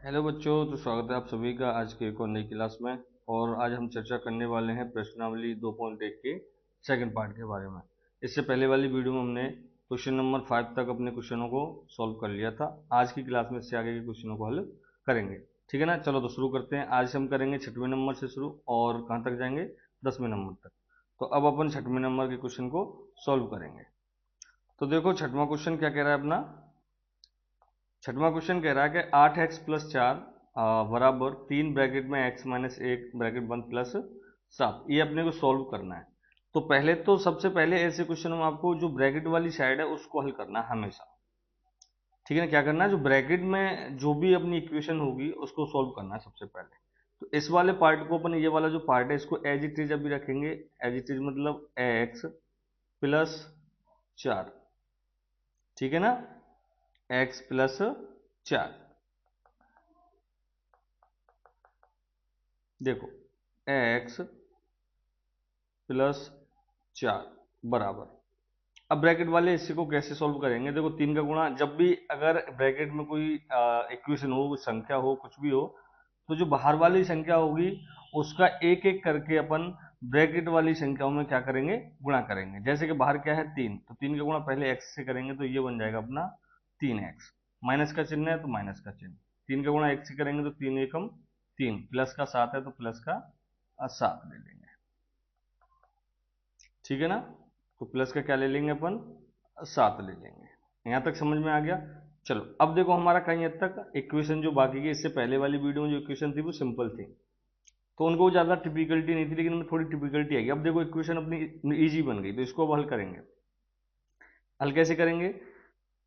Hello बच्चों, तो स्वागत है आप सभी का आज के एक और नई क्लास में। और आज हम चर्चा करने वाले हैं प्रश्नावली 2.1 के सेकंड पार्ट के बारे में। इससे पहले वाली वीडियो में हमने क्वेश्चन नंबर 5 तक अपने क्वेश्चनों को सॉल्व कर लिया था। आज की क्लास में इससे आगे के क्वेश्चनों को हल करेंगे। ठीक है ना। चलो तो शुरू करते हैं। आज हम करेंगे 6वें नंबर से शुरू और कहाँ तक जाएंगे, 10वें नंबर तक। तो अब अपन 6वें नंबर के क्वेश्चन को सॉल्व करेंगे। तो देखो 6वां क्वेश्चन क्या कह रहा है अपना। 6वां क्वेश्चन कह रहा है कि 8x प्लस 4 बराबर 3 ब्रैकेट में x माइनस 1 ब्रैकेट 1 प्लस 7। ये अपने को सॉल्व करना है। तो पहले तो सबसे पहले ऐसे क्वेश्चन में आपको जो ब्रैकेट वाली साइड है उसको हल करना है हमेशा। ठीक है ना। क्या करना है, जो ब्रैकेट में जो भी अपनी इक्वेशन होगी उसको सॉल्व करना है सबसे पहले। तो इस वाले पार्ट को अपन, ये वाला जो पार्ट है इसको एज इट इज अभी रखेंगे। एज इट इज मतलब x प्लस 4। ठीक है ना, x प्लस 4। देखो x प्लस 4 बराबर, अब ब्रैकेट वाले हिस्से को कैसे सॉल्व करेंगे। देखो 3 का गुणा, जब भी अगर ब्रैकेट में कोई इक्वेशन हो, संख्या हो, कुछ भी हो, तो जो बाहर वाली संख्या होगी उसका एक एक करके अपन ब्रैकेट वाली संख्याओं में क्या करेंगे, गुणा करेंगे। जैसे कि बाहर क्या है 3, तो 3 का गुणा पहले x से करेंगे तो ये बन जाएगा अपना 3x। माइनस का चिन्ह है तो माइनस का चिन्ह। 3 का गुणा x से करेंगे तो 3 एकम 3, प्लस का 7 है तो प्लस का 7 ले लेंगे। ठीक है ना। तो प्लस का क्या ले लेंगे अपन, 7 ले लेंगे। यहां तक समझ में आ गया। चलो अब देखो हमारा कहीं हद तक इक्वेशन जो बाकी की, इससे पहले वाली वीडियो में जो इक्वेशन थी वो सिंपल थी, तो उनको ज़्यादा टिपिकलिटी नहीं थी, लेकिन में थोड़ी टिपिकलिटी आएगी। अब देखो इक्वेशन अपनी इजी बन गई, तो इसको अब हल करेंगे। हल कैसे करेंगे,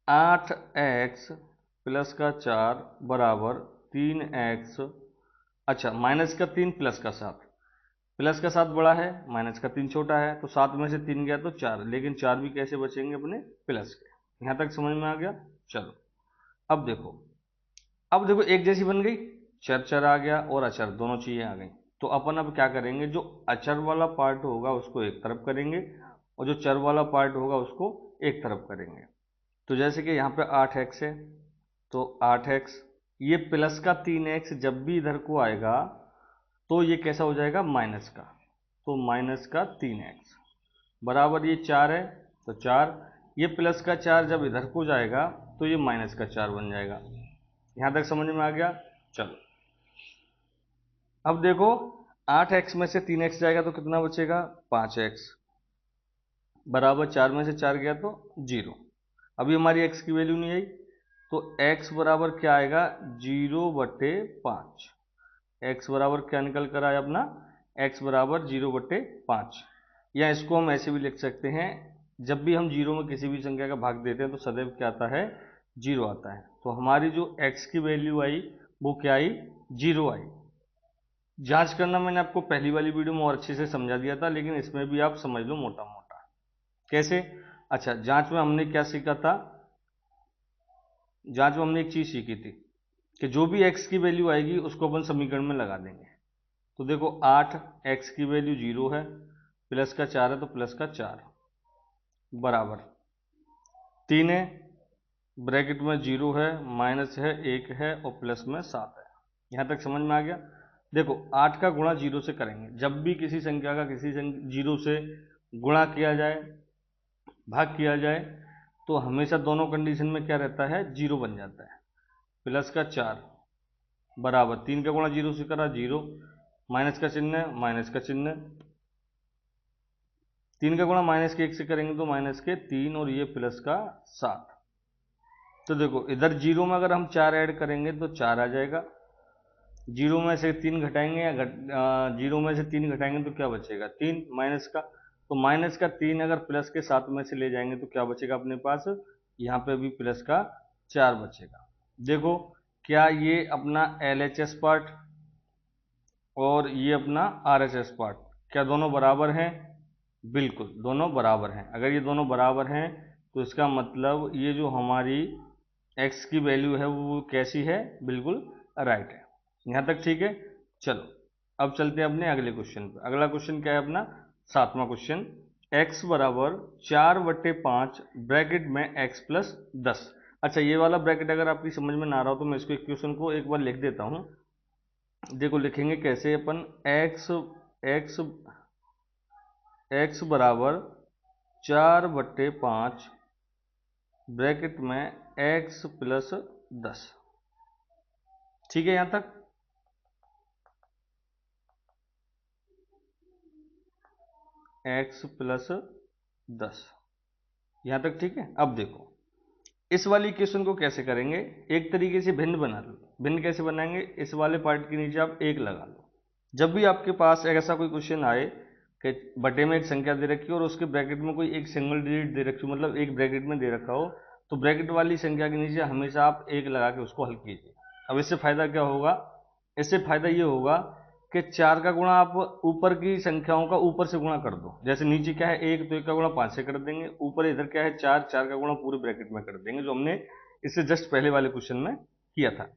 8x प्लस का 4 बराबर 3x, अच्छा माइनस का 3 प्लस का 7। प्लस का 7 बड़ा है, माइनस का 3 छोटा है, तो 7 में से 3 गया तो 4, लेकिन 4 भी कैसे बचेंगे अपने, प्लस के। यहां तक समझ में आ गया। चलो अब देखो, अब देखो एक जैसी बन गई, चर चर आ गया और अचर दोनों चीजें आ गई। तो अपन अब क्या करेंगे, जो अचर वाला पार्ट होगा उसको एक तरफ करेंगे और जो चर वाला पार्ट होगा उसको एक तरफ करेंगे। तो जैसे कि यहाँ पे 8x है, तो 8x, ये प्लस का 3x जब भी इधर को आएगा तो ये कैसा हो जाएगा, माइनस का, तो माइनस का 3x बराबर ये 4 है, तो 4, ये प्लस का 4 जब इधर को जाएगा तो ये माइनस का 4 बन जाएगा। यहां तक समझ में आ गया। चलो अब देखो 8x में से 3x जाएगा तो कितना बचेगा, 5x बराबर 4 में से 4 गया तो 0। अभी हमारी x की वैल्यू नहीं आई, तो x बराबर क्या आएगा, 0/5। x बराबर क्या निकल कर आया अपना, x बराबर 0/5। या इसको हम ऐसे भी लिख सकते हैं, जब भी हम जीरो में किसी भी संख्या का भाग देते हैं तो सदैव क्या आता है, 0 आता है। तो हमारी जो x की वैल्यू आई वो क्या आई, 0 आई। जांच करना मैंने आपको पहली वाली वीडियो में और अच्छे से समझा दिया था, लेकिन इसमें भी आप समझ लो मोटा मोटा कैसे। अच्छा, जांच में हमने क्या सीखा था, जांच में हमने एक चीज सीखी थी कि जो भी x की वैल्यू आएगी उसको अपन समीकरण में लगा देंगे। तो देखो 8x की वैल्यू 0 है, प्लस का 4 है तो प्लस का 4 बराबर 3 है, ब्रैकेट में 0 है, माइनस है, 1 है और प्लस में 7 है। यहां तक समझ में आ गया। देखो 8 का गुणा 0 से करेंगे, जब भी किसी संख्या का किसी 0 से गुणा किया जाए, भाग किया जाए, तो हमेशा दोनों कंडीशन में क्या रहता है, 0 बन जाता है। प्लस का 4 बराबर 3 का गुणा 0 से करा 0, माइनस का चिन्ह है, माइनस का चिन्ह है। 3 का गुणा माइनस के 1 से करेंगे तो माइनस के 3 और ये प्लस का 7। तो देखो इधर 0 में अगर हम 4 ऐड करेंगे तो 4 आ जाएगा, 0 में से 3 घटाएंगे या 0 में से 3 घटाएंगे तो क्या बचेगा, 3 माइनस का, तो माइनस का 3 अगर प्लस के 7 में से ले जाएंगे तो क्या बचेगा अपने पास, यहाँ पे भी प्लस का 4 बचेगा। देखो क्या ये अपना LHS पार्ट और ये अपना RHS पार्ट क्या दोनों बराबर हैं, बिल्कुल दोनों बराबर हैं। अगर ये दोनों बराबर हैं तो इसका मतलब ये जो हमारी x की वैल्यू है वो कैसी है, बिल्कुल राइट है। यहां तक ठीक है। चलो अब चलते हैं अपने अगले क्वेश्चन पर। अगला क्वेश्चन क्या है अपना, 7वां क्वेश्चन, x बराबर 4/5 ब्रैकेट में x प्लस 10। अच्छा, ये वाला ब्रैकेट अगर आपकी समझ में ना आ रहा हो तो मैं इसको इक्वेशन को एक बार लिख देता हूँ। देखो लिखेंगे कैसे अपन, एक्स एक्स एक्स बराबर 4/5 ब्रैकेट में x प्लस 10। ठीक है, यहां तक। x प्लस 10 यहां तक ठीक है। अब देखो इस वाली इक्वेशन को कैसे करेंगे, एक तरीके से भिन्न बना लो। भिन्न कैसे बनाएंगे, इस वाले पार्ट के नीचे आप 1 लगा लो। जब भी आपके पास ऐसा कोई क्वेश्चन आए कि बटे में एक संख्या दे रखी हो और उसके ब्रैकेट में कोई एक सिंगल डिजिट दे रखी हो, मतलब एक ब्रैकेट में दे रखा हो, तो ब्रैकेट वाली संख्या के नीचे हमेशा आप 1 लगा के उसको हल कीजिए। अब इससे फायदा क्या होगा, इससे फायदा ये होगा कि 4 का गुणा आप ऊपर की संख्याओं का ऊपर से गुणा कर दो। जैसे नीचे क्या है 1, तो 1 का गुणा 5 से कर देंगे, ऊपर इधर क्या है 4, 4 का गुणा पूरे ब्रैकेट में कर देंगे, जो हमने इससे जस्ट पहले वाले क्वेश्चन में किया था।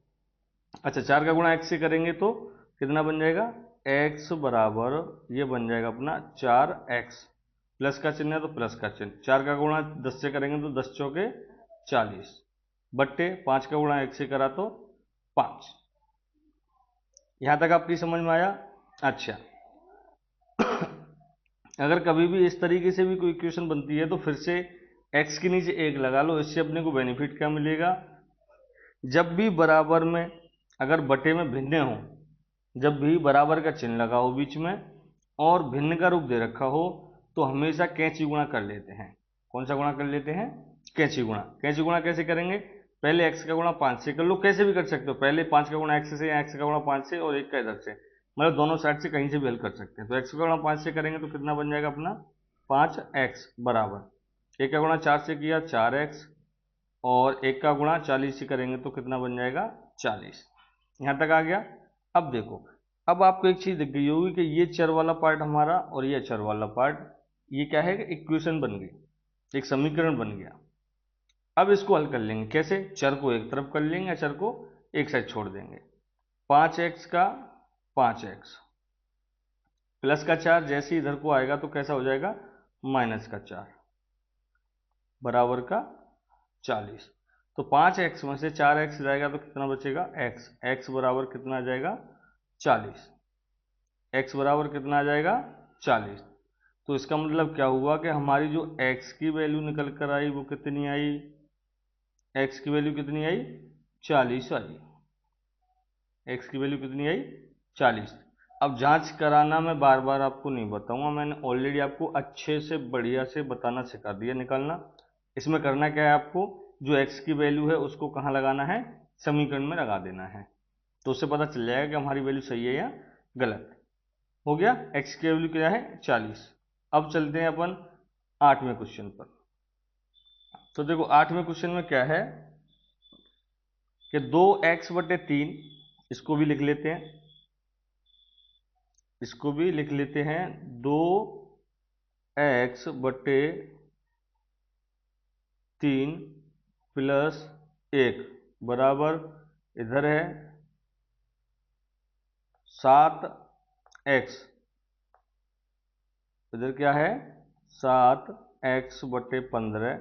अच्छा, 4 का गुणा x से करेंगे तो कितना बन जाएगा, x बराबर ये बन जाएगा अपना 4x, प्लस का चिन्ह है तो प्लस का चिन्ह। 4 का गुणा 10 से करेंगे तो 10 चौके 40, बट्टे 5 का गुणा 1 से करा तो 5। यहां तक आपकी समझ में आया। अच्छा अगर कभी भी इस तरीके से भी कोई इक्वेशन बनती है तो फिर से x के नीचे 1 लगा लो। इससे अपने को बेनिफिट क्या मिलेगा, जब भी बराबर में अगर बटे में भिन्न हो, जब भी बराबर का चिन्ह लगा हो बीच में और भिन्न का रूप दे रखा हो, तो हमेशा कैंची गुणा कर लेते हैं। कौन सा गुणा कर लेते हैं, कैंची गुणा। कैंची गुणा कैसे करेंगे, पहले x का गुणा 5 से कर लो, कैसे भी कर सकते हो। पहले 5 का गुणा x से या x का गुणा 5 से, और 1 का इधर से, मतलब दोनों साइड से कहीं से भी हल कर सकते हैं। तो x का गुणा 5 से करेंगे तो कितना बन जाएगा अपना 5x बराबर 1 का गुणा 4 से किया 4x, और 1 का गुणा 40 से करेंगे तो कितना बन जाएगा 40। यहां तक आ गया। अब देखो, अब आपको एक चीज दिख गई होगी कि ये चर वाला पार्ट हमारा और ये चर वाला पार्ट, ये क्या है, इक्वेशन बन गई, एक समीकरण बन गया। अब इसको हल कर लेंगे कैसे, चर को एक तरफ कर लेंगे या चर को एक साइड छोड़ देंगे। 5x का 5x प्लस का 4 जैसे इधर को आएगा तो कैसा हो जाएगा, माइनस का 4 बराबर का 40। तो 5x में से 4x जाएगा तो कितना बचेगा x, x बराबर कितना आ जाएगा 40, x बराबर कितना आ जाएगा 40। तो इसका मतलब क्या हुआ कि हमारी जो x की वैल्यू निकल कर आई वो कितनी आई, x की वैल्यू कितनी आई 40 आई। x की वैल्यू कितनी आई 40। अब जांच कराना मैं बार बार आपको नहीं बताऊंगा, मैंने ऑलरेडी आपको अच्छे से बढ़िया से बताना सिखा दिया निकालना। इसमें करना क्या है, आपको जो x की वैल्यू है उसको कहाँ लगाना है, समीकरण में लगा देना है, तो उससे पता चल जाएगा कि हमारी वैल्यू सही है या गलत। हो गया, x की वैल्यू क्या है 40। अब चलते हैं अपन 8वें क्वेश्चन पर। तो देखो 8वें क्वेश्चन में क्या है कि 2x/3, इसको भी लिख लेते हैं, इसको भी लिख लेते हैं 2x/3 प्लस 1 बराबर इधर है 7x, इधर क्या है 7x/15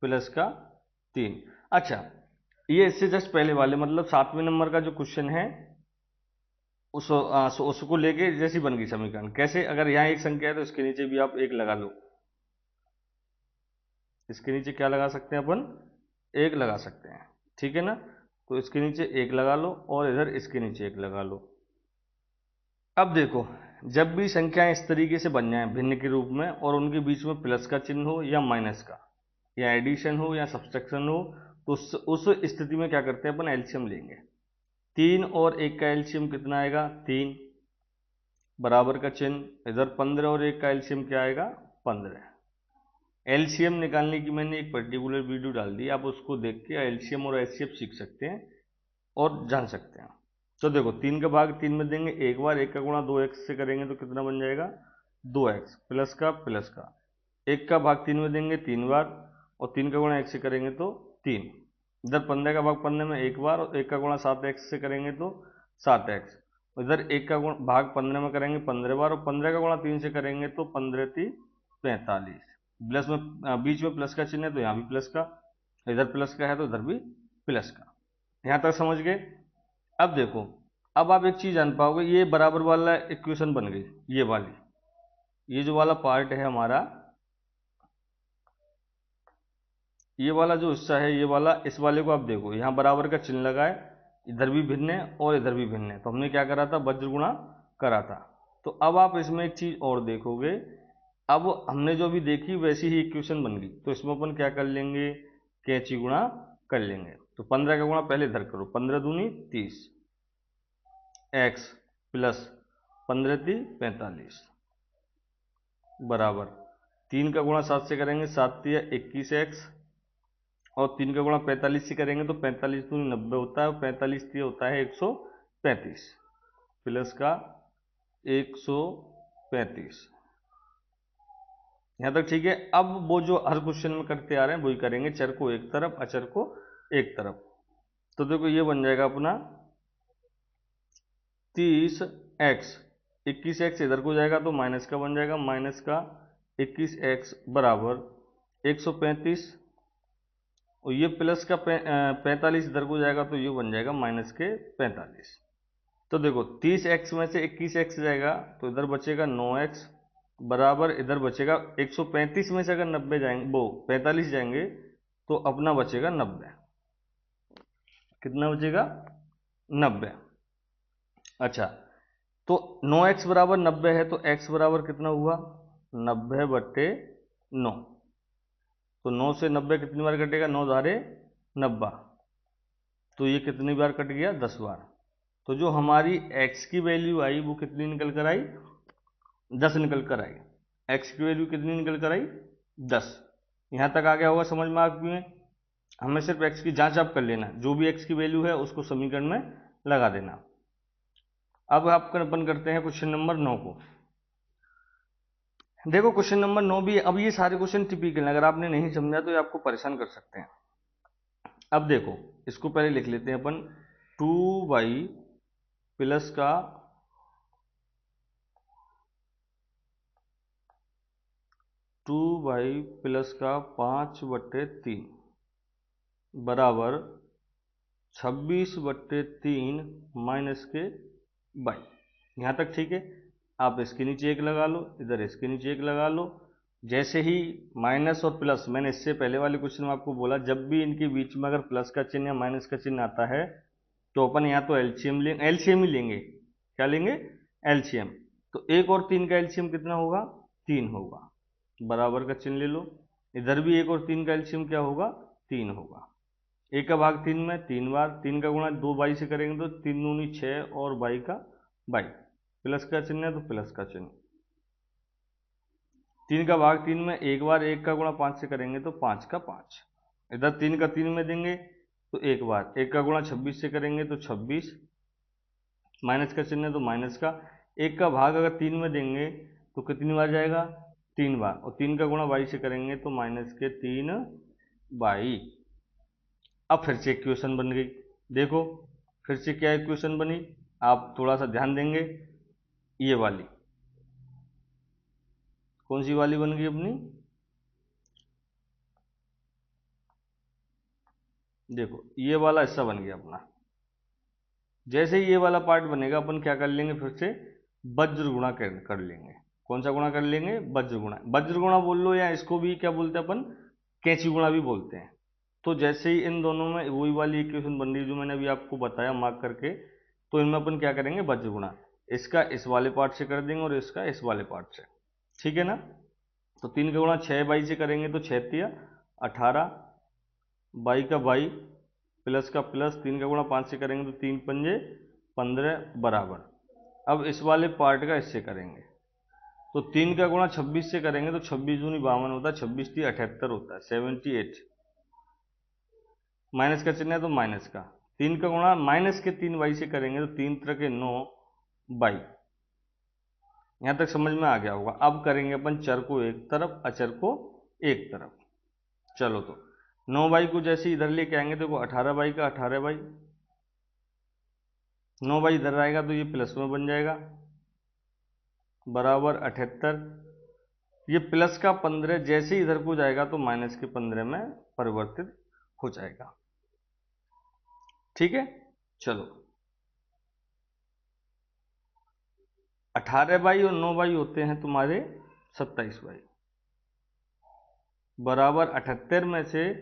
प्लस का 3। अच्छा, ये इससे जस्ट पहले वाले मतलब 7वें नंबर का जो क्वेश्चन है उसको लेके जैसी बन गई समीकरण। कैसे, अगर यहाँ एक संख्या है तो इसके नीचे भी आप 1 लगा लो, इसके नीचे क्या लगा सकते हैं अपन 1 लगा सकते हैं, ठीक है ना। तो इसके नीचे 1 लगा लो और इधर इसके नीचे 1 लगा लो। अब देखो, जब भी संख्याएं इस तरीके से बन जाए भिन्न के रूप में और उनके बीच में प्लस का चिन्ह हो या माइनस का, या एडिशन हो या सब्सट्रैक्शन हो, तो उस स्थिति में क्या करते हैं अपन एलसीएम लेंगे। 3 और 1 का एलसीएम कितना आएगा 3 बराबर का चिन्ह, इधर 15 और 1 का एलसीएम क्या आएगा 15। एलसीएम निकालने की मैंने एक पर्टिकुलर वीडियो डाल दी, आप उसको देख के एलसीएम और एचसीएफ सीख सकते हैं और जान सकते हैं। तो देखो 3 का भाग 3 में देंगे एक बार, 1 का गुणा 2x से करेंगे तो कितना बन जाएगा 2x प्लस का 1 का भाग 3 में देंगे 3 बार, और 3 का गुणा 1 से करेंगे तो 3। इधर 15 का भाग 15 में एक बार, और 1 का गुणा 7x से करेंगे तो 7x। इधर 1 का भाग 15 में करेंगे 15 बार, और 15 का गुणा 3 से करेंगे तो 15 × 3 = 45। प्लस में बीच में प्लस का चिन्ह है तो यहाँ भी प्लस का, इधर प्लस का है तो इधर भी प्लस का। यहां तक समझ गए। अब देखो, अब आप एक चीज जान पाओगे, ये बराबर वाला इक्वेशन बन गई, ये वाली, ये जो वाला पार्ट है हमारा, ये वाला जो हिस्सा है, ये वाला, इस वाले को आप देखो, यहाँ बराबर का चिन्ह लगा है, इधर भी भिन्न है और इधर भी भिन्न है, तो हमने क्या करा था, वज्र गुणा करा था। तो अब आप इसमें एक चीज और देखोगे, अब हमने जो भी देखी वैसी ही इक्वेशन बन गई, तो इसमें अपन क्या कर लेंगे, कैंची गुणा कर लेंगे। तो 15 का गुणा पहले इधर करो, 15 दूनी 30 एक्स प्लस 15 × 3 = 45 बराबर 3 का गुणा 7 से करेंगे, 7 × 3 = 21 एक्स, और 3 का गुणा 45 से करेंगे तो 45 दूनी 90 होता है, और 45 × 3 होता है 135 प्लस का 135। यहां तक ठीक है। अब वो जो हर क्वेश्चन में करते आ रहे हैं वही करेंगे, चर को एक तरफ, अचर को एक तरफ। तो देखो ये बन जाएगा अपना 30x, 21x इधर को जाएगा तो माइनस का बन जाएगा, माइनस का 21x बराबर 135, और ये प्लस का 45 इधर को जाएगा तो ये बन जाएगा माइनस के 45। तो देखो 30x में से 21x जाएगा तो इधर बचेगा 9x बराबर, इधर बचेगा 135 में से अगर 90 जाएंगे, वो 45 जाएंगे तो अपना बचेगा 90। कितना बचेगा, 90। अच्छा, तो 9x बराबर 90 है तो x बराबर कितना हुआ, 90/9। तो 9 से 90 कितनी बार कटेगा, 9 धारे 90, तो ये कितनी बार कट गया, 10 बार। तो जो हमारी x की वैल्यू आई वो कितनी निकल कर आई, 10 निकल कर आई। x की वैल्यू कितनी निकल कर आई, 10। यहां तक आ गया होगा समझ में आप में। हमें सिर्फ x की जांच आप कर लेना, जो भी x की वैल्यू है उसको समीकरण में लगा देना। अब आप अपन करते हैं क्वेश्चन नंबर 9 को। देखो क्वेश्चन नंबर 9 भी, अब ये सारे क्वेश्चन टिपिकल है, अगर आपने नहीं समझा तो ये आपको परेशान कर सकते हैं। अब देखो इसको पहले लिख लेते हैं अपन, 2y प्लस का 2y प्लस का 5/3 बराबर 26/3 माइनस के बाई। यहां तक ठीक है। आप इसके नीचे एक लगा लो, इधर इसके नीचे एक लगा लो। जैसे ही माइनस और प्लस, मैंने इससे पहले वाले क्वेश्चन में आपको बोला, जब भी इनके बीच में अगर प्लस का चिन्ह या माइनस का चिन्ह आता है तो अपन यहाँ तो एलसीएम लेंगे, एलसीएम ही लेंगे। क्या लेंगे, एलसीएम। तो 1 और 3 का एलसीएम कितना होगा, 3 होगा, बराबर का चिन्ह ले लो। इधर भी 1 और 3 का एलसीएम क्या होगा, 3 होगा। 1 का भाग 3 में 3 बार, 3 का गुणा 2 बाई से करेंगे तो 3 दूनी 6 और बाई का बाई, प्लस का चिन्ह है तो प्लस का चिन्ह। 3 का भाग 3 में 1 बार, 1 का गुणा 5 से करेंगे तो 5 का 5। इधर 3 का 3 में देंगे तो 1 बार, 1 का गुणा 26 से करेंगे तो 26, माइनस का चिन्ह है तो माइनस का। 1 का भाग अगर 3 में देंगे तो कितनी बार जाएगा, 3 बार, और 3 का गुणा बाई से करेंगे तो माइनस के 3 बाई। अब फिर से इक्वेशन बन गई। देखो फिर से क्या इक्वेशन बनी, आप थोड़ा सा ध्यान देंगे, ये वाली कौन सी वाली बन गई अपनी, देखो ये वाला हिस्सा बन गया अपना। जैसे ही ये वाला पार्ट बनेगा अपन क्या कर लेंगे, फिर से वज्र गुणा कर लेंगे। कौन सा गुणा कर लेंगे, वज्र गुणा। वज्र गुणा बोल लो, या इसको भी क्या बोलते हैं अपन, कैंची गुणा भी बोलते हैं। तो जैसे ही इन दोनों में वही वाली इक्वेशन बन रही जो मैंने अभी आपको बताया मार्क करके, तो इनमें अपन क्या करेंगे, वज्र गुणा। इसका इस वाले पार्ट से कर देंगे और इसका इस वाले पार्ट से, ठीक है ना। तो 3 का गुणा 6 बाई से करेंगे तो 6 × 18, बाई का बाई, प्लस का प्लस, 3 का गुणा 5 से करेंगे तो 3 पंजे 15 बराबर। अब इस वाले पार्ट का इससे करेंगे तो 3 का गुणा 26 से करेंगे तो 26 दूनी 52 होता है, 26 × 78 होता है, 78। माइनस का चिन्ह है तो माइनस का। 3 का गुणा माइनस के 3 बाई से करेंगे तो 3 × 9 बाई। यहां तक समझ में आ गया होगा। अब करेंगे अपन चर को एक तरफ, अचर को एक तरफ। चलो तो 9 बाई को जैसे इधर लेके आएंगे, देखो 18 बाई का 18 बाई, 9 बाई इधर आएगा तो ये प्लस में बन जाएगा, बराबर 78। ये प्लस का 15 जैसे ही इधर को जाएगा तो माइनस के 15 में परिवर्तित हो जाएगा। ठीक है, चलो 18 और 9 होते हैं तुम्हारे 27 बराबर 78 में से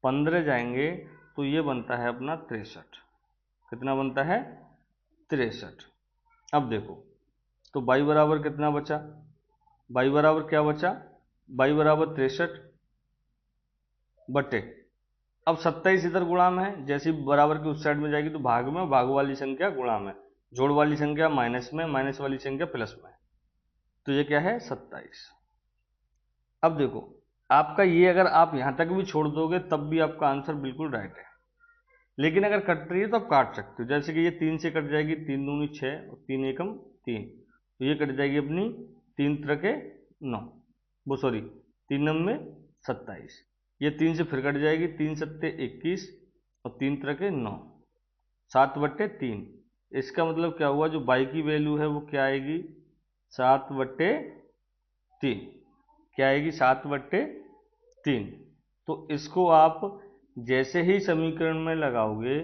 15 जाएंगे तो ये बनता है अपना 63। कितना बनता है? 63। अब देखो तो y बराबर कितना बचा? y बराबर क्या बचा? y बराबर 63 बटे, अब 27 इधर गुणा में है, जैसे बराबर की उस साइड में जाएगी तो भाग में, भाग वाली संख्या गुणा में, जोड़ वाली संख्या माइनस में, माइनस वाली संख्या प्लस में, तो ये क्या है? 27। अब देखो आपका ये अगर आप यहां तक भी छोड़ दोगे तब भी आपका आंसर बिल्कुल राइट है, लेकिन अगर कट रही है तो आप काट सकते हो। जैसे कि ये 3 से कट जाएगी, 3 दूनी 6 और 3 एकम 3, तो ये कट जाएगी अपनी 3 त्रिके 9, वो सॉरी 3 नंबे 27। ये 3 से फिर कट जाएगी, 3 सत्ते 21 और 3 त्रिके 9, 7/3। इसका मतलब क्या हुआ? जो बाई की वैल्यू है वो क्या आएगी? 7/3। क्या आएगी? 7/3। तो इसको आप जैसे ही समीकरण में लगाओगे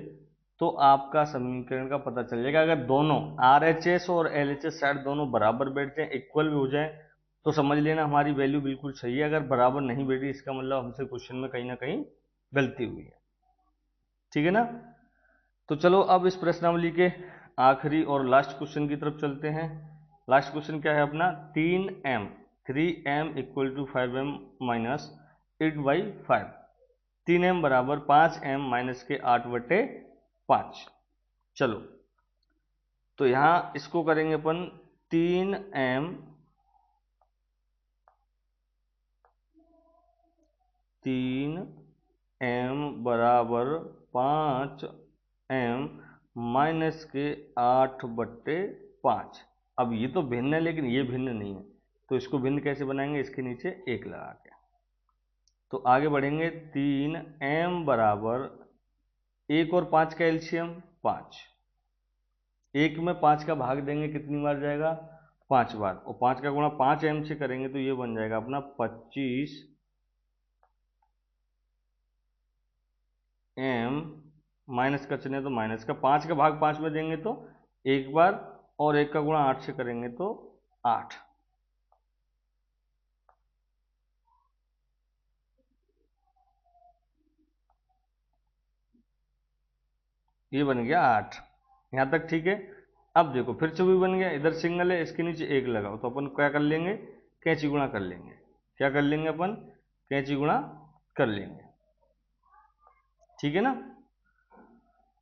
तो आपका समीकरण का पता चल जाएगा। अगर दोनों RHS और LHS साइड दोनों बराबर बैठ जाए, इक्वल भी हो जाए, तो समझ लेना हमारी वैल्यू बिल्कुल सही है। अगर बराबर नहीं बैठी इसका मतलब हमसे क्वेश्चन में कहीं ना कहीं गलती हुई है। ठीक है ना? तो चलो अब इस प्रश्नावली के आखिरी और लास्ट क्वेश्चन की तरफ चलते हैं। लास्ट क्वेश्चन क्या है अपना? 3m 3m = 5m minus 8/5। 3m बराबर 5m माइनस के 8/5। चलो तो यहां इसको करेंगे अपन 3m बराबर 5m माइनस के 8/5। अब ये तो भिन्न है लेकिन ये भिन्न नहीं है, तो इसको भिन्न कैसे बनाएंगे? इसके नीचे 1 लगा के। तो आगे बढ़ेंगे। 3m बराबर 1 और 5 का एलसीएम 5। 1 में 5 का भाग देंगे कितनी बार जाएगा? 5 बार। और 5 का गुणा 5m से करेंगे तो ये बन जाएगा अपना 25m माइनस का चिन्ह है तो माइनस का, 5 का भाग 5 में देंगे तो 1 बार, और 1 का गुणा 8 से करेंगे तो 8। ये बन गया 8। यहां तक ठीक है। अब देखो फिर से भी बन गया, इधर सिंगल है इसके नीचे 1 लगाओ, तो अपन क्या कर लेंगे? कैंची गुणा कर लेंगे। क्या कर लेंगे अपन? कैंची गुणा कर लेंगे। ठीक है ना?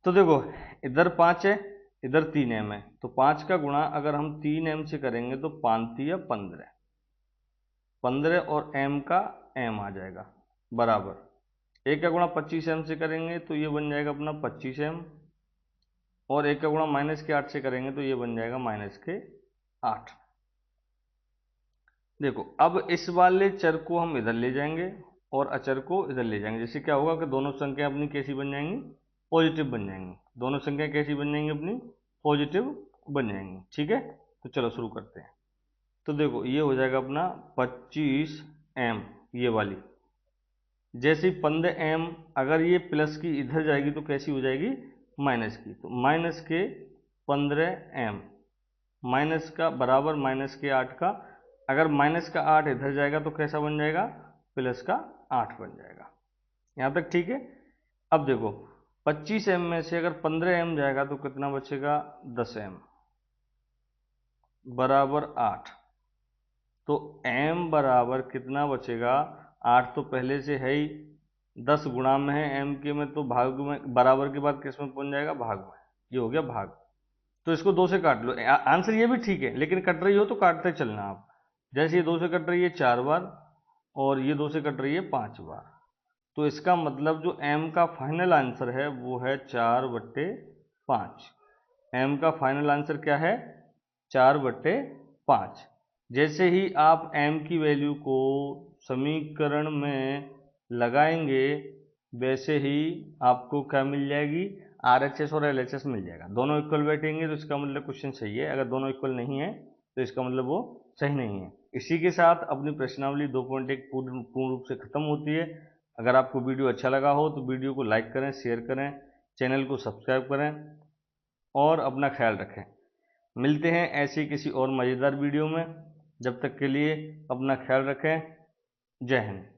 तो देखो इधर 5 है, इधर 3m है, तो 5 का गुणा अगर हम 3m से करेंगे तो 5 या 15, 15 और m का m आ जाएगा बराबर। 1 का गुणा 25m से करेंगे तो ये बन जाएगा अपना 25m, और 1 का गुणा माइनस के 8 से करेंगे तो ये बन जाएगा माइनस के 8। देखो अब इस वाले चर को हम इधर ले जाएंगे और अचर को इधर ले जाएंगे, जिससे क्या होगा कि दोनों संख्या अपनी कैसी बन जाएंगी? पॉजिटिव बन जाएंगी। दोनों संख्या कैसी बन जाएंगी? अपनी पॉजिटिव बन जाएंगी। ठीक है, तो चलो शुरू करते हैं। तो देखो ये हो जाएगा अपना 25m, ये वाली। जैसे 15m अगर ये प्लस की इधर जाएगी तो कैसी हो जाएगी? माइनस की, तो माइनस के 15m माइनस का बराबर माइनस के 8 का, अगर माइनस का 8 इधर जाएगा तो कैसा बन जाएगा? प्लस का 8 बन जाएगा। यहां तक ठीक है। अब देखो 25m में से अगर 15m जाएगा तो कितना बचेगा? 10m बराबर 8। तो m बराबर कितना बचेगा? 8 तो पहले से है ही, 10 गुणा में है m के में, तो भाग में बराबर के बाद किस में पहुंच जाएगा? भाग में। ये हो गया भाग। तो इसको 2 से काट लो। आंसर ये भी ठीक है, लेकिन कट रही हो तो काटते चलना आप। जैसे ये 2 से कट रही है 4 बार, और ये 2 से कट रही है 5 बार, तो इसका मतलब जो m का फाइनल आंसर है वो है 4/5। m का फाइनल आंसर क्या है? 4/5। जैसे ही आप m की वैल्यू को समीकरण में लगाएंगे वैसे ही आपको क्या मिल जाएगी? RHS और LHS मिल जाएगा। दोनों इक्वल बैठेंगे तो इसका मतलब क्वेश्चन सही है, अगर दोनों इक्वल नहीं है तो इसका मतलब वो सही नहीं है। इसी के साथ अपनी प्रश्नावली 2.1 पूर्ण रूप से खत्म होती है। अगर आपको वीडियो अच्छा लगा हो तो वीडियो को लाइक करें, शेयर करें, चैनल को सब्सक्राइब करें और अपना ख्याल रखें। मिलते हैं ऐसे किसी और मज़ेदार वीडियो में। जब तक के लिए अपना ख्याल रखें। जय हिंद।